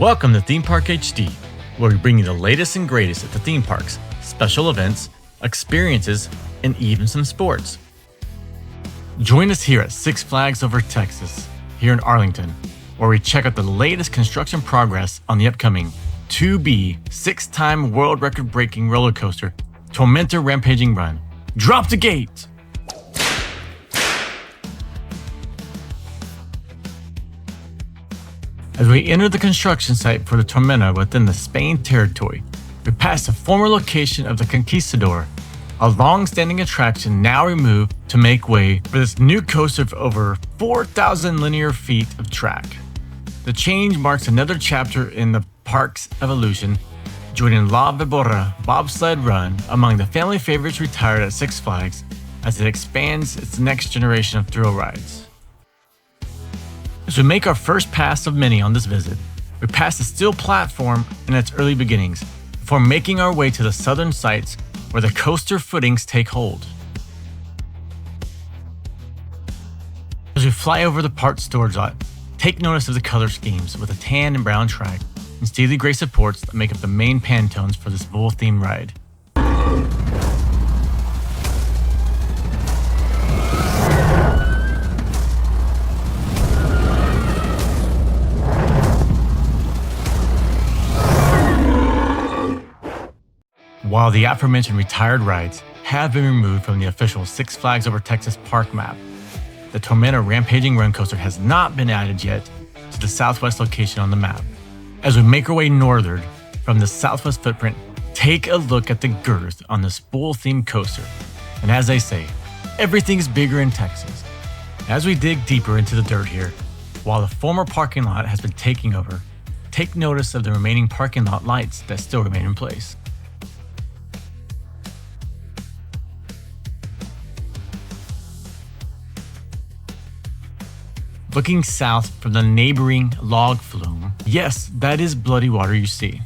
Welcome to Theme Park HD, where we bring you the latest and greatest at the theme parks, special events, experiences, and even some sports. Join us here at Six Flags over Texas, here in Arlington, where we check out the latest construction progress on the upcoming 2B 6-time world record-breaking roller coaster, Tormenta Rampaging Run. Drop the gate! As we enter the construction site for the Tormenta within the Spain territory, we pass the former location of the Conquistador, a long-standing attraction now removed to make way for this new coaster of over 4,000 linear feet of track. The change marks another chapter in the park's evolution, joining La Víbora bobsled run among the family favorites retired at Six Flags as it expands its next generation of thrill rides. As we make our first pass of many on this visit, we pass the steel platform in its early beginnings before making our way to the southern sites where the coaster footings take hold. As we fly over the parts storage lot, take notice of the color schemes with a tan and brown track and steely gray supports that make up the main Pantones for this bull-themed ride. While the aforementioned retired rides have been removed from the official Six Flags Over Texas park map, the Tormenta Rampaging Run coaster has not been added yet to the southwest location on the map. As we make our way northward from the southwest footprint, take a look at the girth on this bull-themed coaster. And as they say, everything's bigger in Texas. As we dig deeper into the dirt here, while the former parking lot has been taking over, take notice of the remaining parking lot lights that still remain in place. Looking south from the neighboring log flume, yes, that is bloody water you see.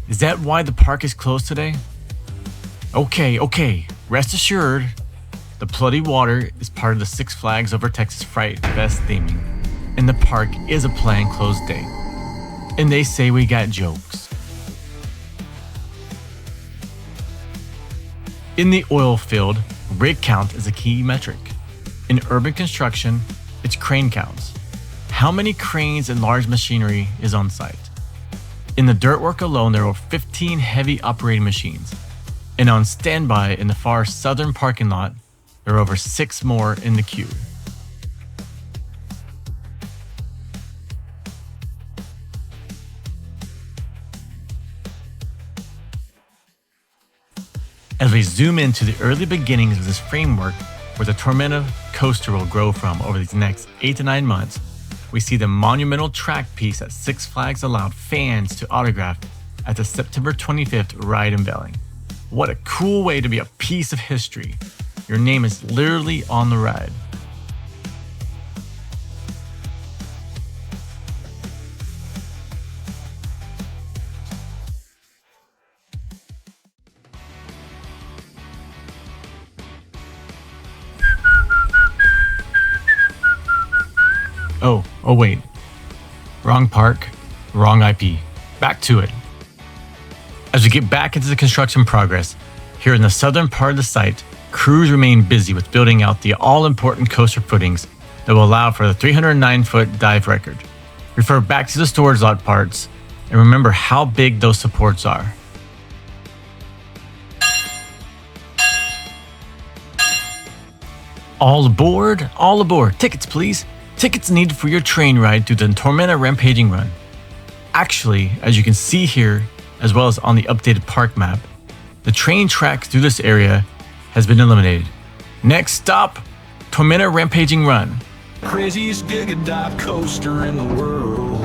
Is that why the park is closed today? Okay, rest assured, the bloody water is part of the Six Flags Over Texas Fright Fest theming, and the park is a planned closed day. And they say we got jokes. In the oil field, rig count is a key metric. In urban construction, it's crane counts. How many cranes and large machinery is on site? In the dirt work alone, there are 15 heavy operating machines. And on standby in the far southern parking lot, there are over 6 more in the queue. As we zoom into the early beginnings of this framework where the Tormenta coaster will grow from over these next 8 to 9 months, we see the monumental track piece that Six Flags allowed fans to autograph at the September 25th ride unveiling. What a cool way to be a piece of history. Your name is literally on the ride. Oh wait. Wrong park, wrong IP. Back to it. As we get back into the construction progress, here in the southern part of the site, crews remain busy with building out the all-important coaster footings that will allow for the 309-foot dive record. Refer back to the storage lot parts and remember how big those supports are. All aboard, all aboard. Tickets, please. Tickets needed for your train ride through the Tormenta Rampaging Run. Actually, as you can see here, as well as on the updated park map, the train track through this area has been eliminated. Next stop, Tormenta Rampaging Run. Craziest Giga dive coaster in the world.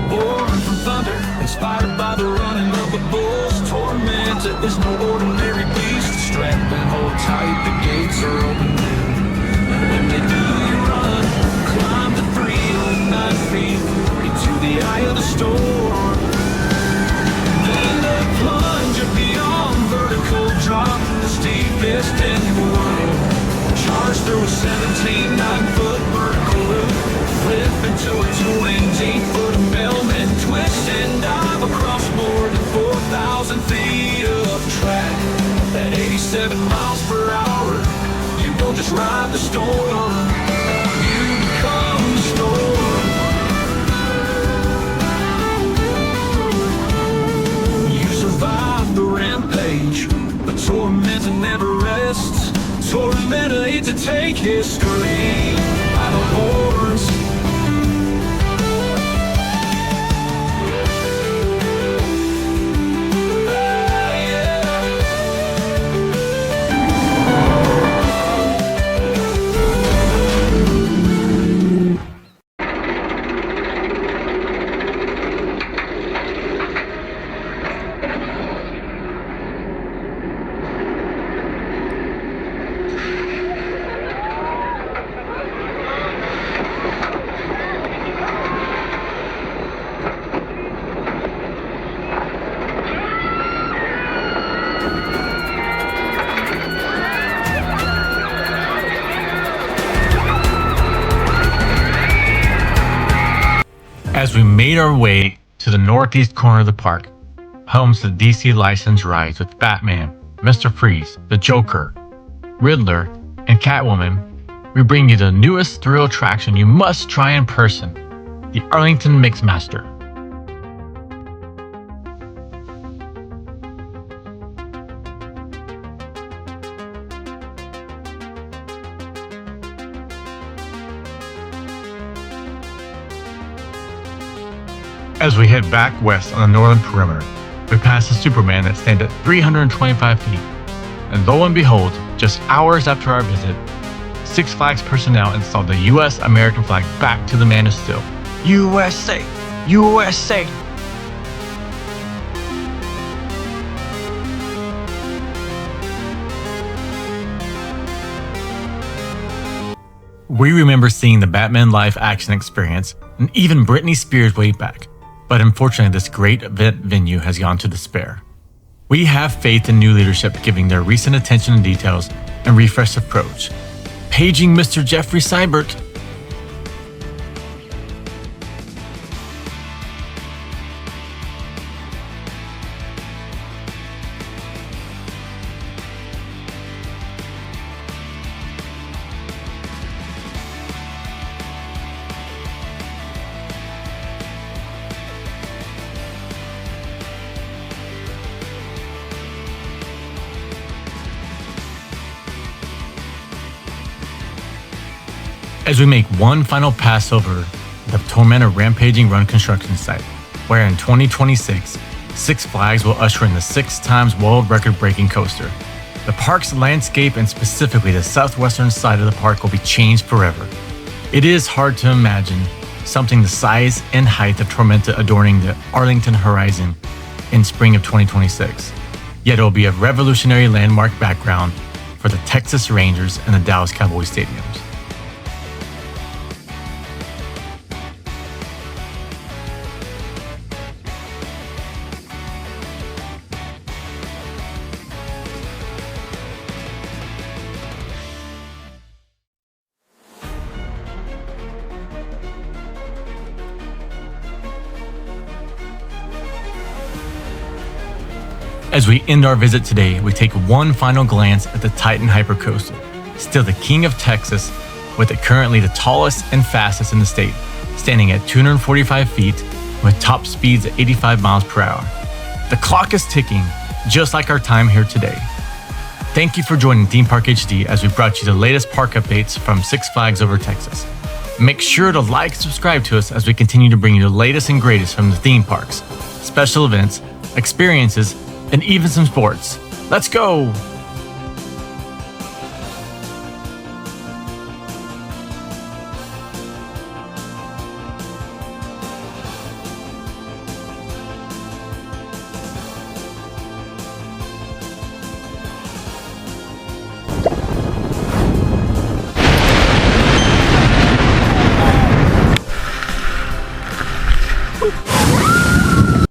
Born from thunder, inspired by the running of the bulls. Tormenta is no ordinary beast. Strap and hold tight, the gates are opening. And when they do, you run. Climb to 309 feet into the eye of the storm. Then a plunge beyond vertical drop, the steepest in the world. Charge through a 17 9-foot vertical loop. take history by the horns. As we made our way to the northeast corner of the park, home to the DC licensed rides with Batman, Mr. Freeze, the Joker, Riddler, and Catwoman, we bring you the newest thrill attraction you must try in person, the Arlington Mixmaster. As we head back west on the northern perimeter, we pass the Superman that stands at 325 feet. And lo and behold, just hours after our visit, Six Flags personnel installed the U.S. American flag back to the man of steel. USA! USA! We remember seeing the Batman live action experience and even Britney Spears way back. But unfortunately, this great event venue has gone to despair. We have faith in new leadership giving their recent attention to details and refreshed approach. Paging Mr. Jeffrey Seibert. As we make one final pass over the Tormenta Rampaging Run construction site, where in 2026, Six Flags will usher in the 6 times world record-breaking coaster. The park's landscape and specifically the southwestern side of the park will be changed forever. It is hard to imagine something the size and height of Tormenta adorning the Arlington horizon in spring of 2026. Yet it will be a revolutionary landmark background for the Texas Rangers and the Dallas Cowboys stadiums. As we end our visit today, we take one final glance at the Titan Hypercoaster, still the king of Texas, with it currently the tallest and fastest in the state, standing at 245 feet with top speeds at 85 miles per hour. The clock is ticking, just like our time here today. Thank you for joining Theme Park HD as we brought you the latest park updates from Six Flags over Texas. Make sure to like and subscribe to us as we continue to bring you the latest and greatest from the theme parks, special events, experiences, and even some sports. Let's go! Woo!